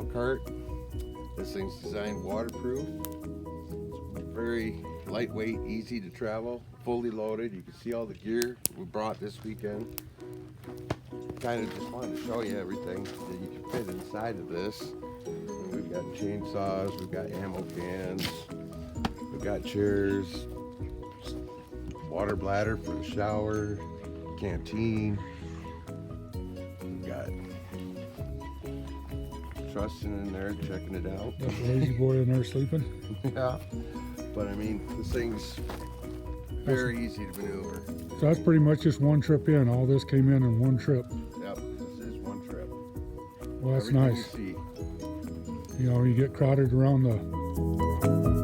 Outcart. This thing's designed waterproof. It's very lightweight, easy to travel, fully loaded. You can see all the gear we brought this weekend. Kind of just wanted to show you everything that you can fit inside of this. And we've got chainsaws, we've got ammo cans, we've got chairs, water bladder for the shower, canteen. We've got Trustin in there checking it out. That lazy boy in there sleeping. Yeah, but I mean, this thing's very easy to maneuver. So that's pretty much just one trip in. All this came in one trip. Yep, this is one trip. Well, that's Everything nice. you see. You know, you get crowded around the